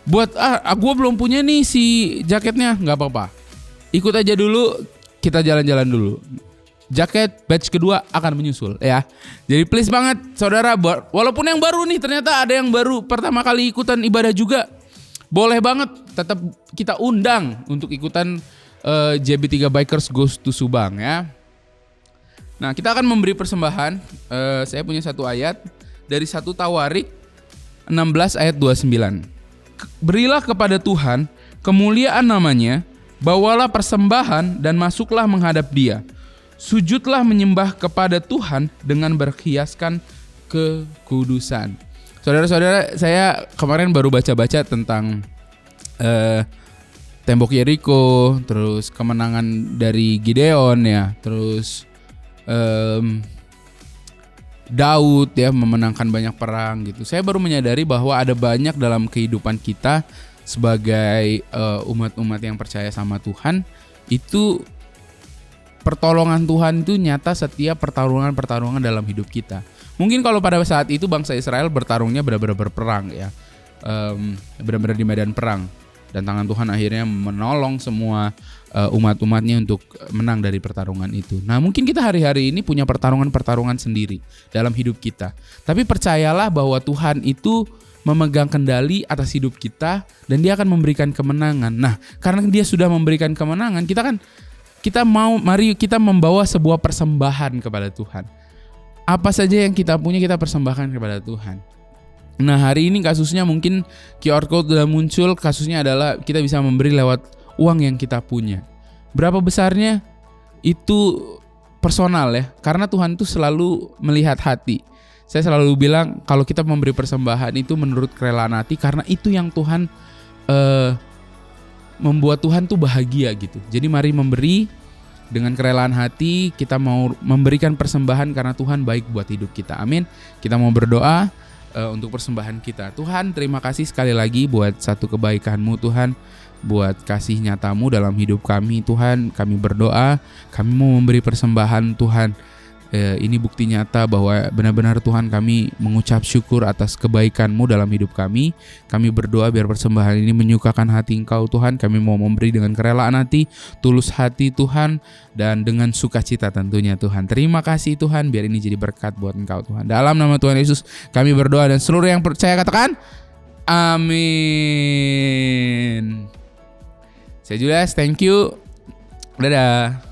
S2: Buat gua belum punya nih si jaketnya, nggak apa-apa. Ikut aja dulu, kita jalan-jalan dulu. Jaket batch kedua akan menyusul ya. Jadi please banget saudara, walaupun yang baru nih, ternyata ada yang baru pertama kali ikutan ibadah juga, boleh banget tetap kita undang untuk ikutan JB3 Bikers Goes to Subang ya. Nah, kita akan memberi persembahan. Saya punya satu ayat dari 1 Tawarik 16 ayat 29. Berilah kepada Tuhan kemuliaan namanya, bawalah persembahan dan masuklah menghadap Dia. Sujudlah menyembah kepada Tuhan dengan berhiaskan kekudusan. Saudara-saudara, saya kemarin baru baca-baca tentang tembok Yeriko, terus kemenangan dari Gideon ya, terus Daud ya memenangkan banyak perang gitu. Saya baru menyadari bahwa ada banyak dalam kehidupan kita sebagai umat-umat yang percaya sama Tuhan, itu pertolongan Tuhan itu nyata setiap pertarungan dalam hidup kita. Mungkin kalau pada saat itu bangsa Israel bertarungnya benar-benar berperang ya, benar-benar di medan perang, dan tangan Tuhan akhirnya menolong semua umat-umatnya untuk menang dari pertarungan itu. Nah, mungkin kita hari-hari ini punya pertarungan sendiri dalam hidup kita. Tapi percayalah bahwa Tuhan itu memegang kendali atas hidup kita dan Dia akan memberikan kemenangan. Nah, karena Dia sudah memberikan kemenangan, mari kita membawa sebuah persembahan kepada Tuhan. Apa saja yang kita punya kita persembahkan kepada Tuhan. Nah, hari ini kasusnya mungkin QR code sudah muncul. Kasusnya adalah kita bisa memberi lewat uang yang kita punya. Berapa besarnya itu personal ya, karena Tuhan itu selalu melihat hati. Saya selalu bilang kalau kita memberi persembahan itu menurut kerelaan hati, karena itu yang Tuhan membuat Tuhan tuh bahagia gitu. Jadi mari memberi dengan kerelaan hati, kita mau memberikan persembahan karena Tuhan baik buat hidup kita. Amin. Kita mau berdoa untuk persembahan kita. Tuhan, terima kasih sekali lagi buat satu kebaikan-Mu Tuhan, buat kasih nyata-Mu dalam hidup kami Tuhan. Kami berdoa, kami mau memberi persembahan Tuhan. Ini bukti nyata bahwa benar-benar Tuhan, kami mengucap syukur atas kebaikan-Mu dalam hidup kami. Kami berdoa biar persembahan ini menyukakan hati Engkau Tuhan. Kami mau memberi dengan kerelaan hati, tulus hati Tuhan, dan dengan sukacita tentunya Tuhan. Terima kasih Tuhan, biar ini jadi berkat buat Engkau Tuhan. Dalam nama Tuhan Yesus kami berdoa, dan seluruh yang percaya katakan amin. Saya Julius, thank you. Dadah.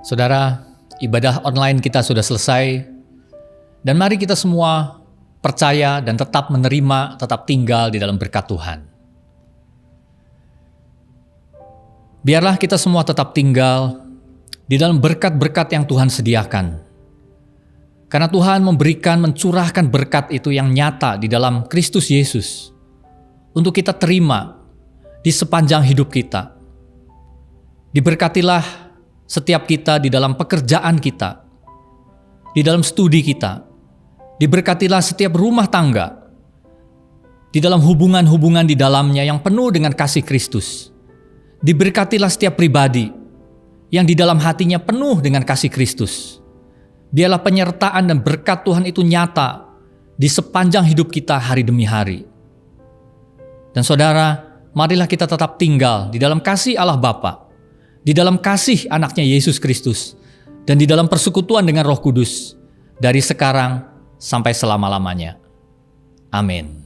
S3: Saudara, ibadah online kita sudah selesai, dan mari kita semua percaya dan tetap menerima, tetap tinggal di dalam berkat Tuhan. Biarlah kita semua tetap tinggal di dalam berkat-berkat yang Tuhan sediakan. Karena Tuhan mencurahkan berkat itu yang nyata di dalam Kristus Yesus untuk kita terima di sepanjang hidup kita. Diberkatilah setiap kita di dalam pekerjaan kita, di dalam studi kita. Diberkatilah setiap rumah tangga, di dalam hubungan-hubungan di dalamnya yang penuh dengan kasih Kristus. Diberkatilah setiap pribadi yang di dalam hatinya penuh dengan kasih Kristus. Biarlah penyertaan dan berkat Tuhan itu nyata di sepanjang hidup kita hari demi hari. Dan saudara, marilah kita tetap tinggal di dalam kasih Allah Bapa, di dalam kasih anaknya Yesus Kristus, dan di dalam persekutuan dengan Roh Kudus, dari sekarang sampai selama-lamanya. Amin.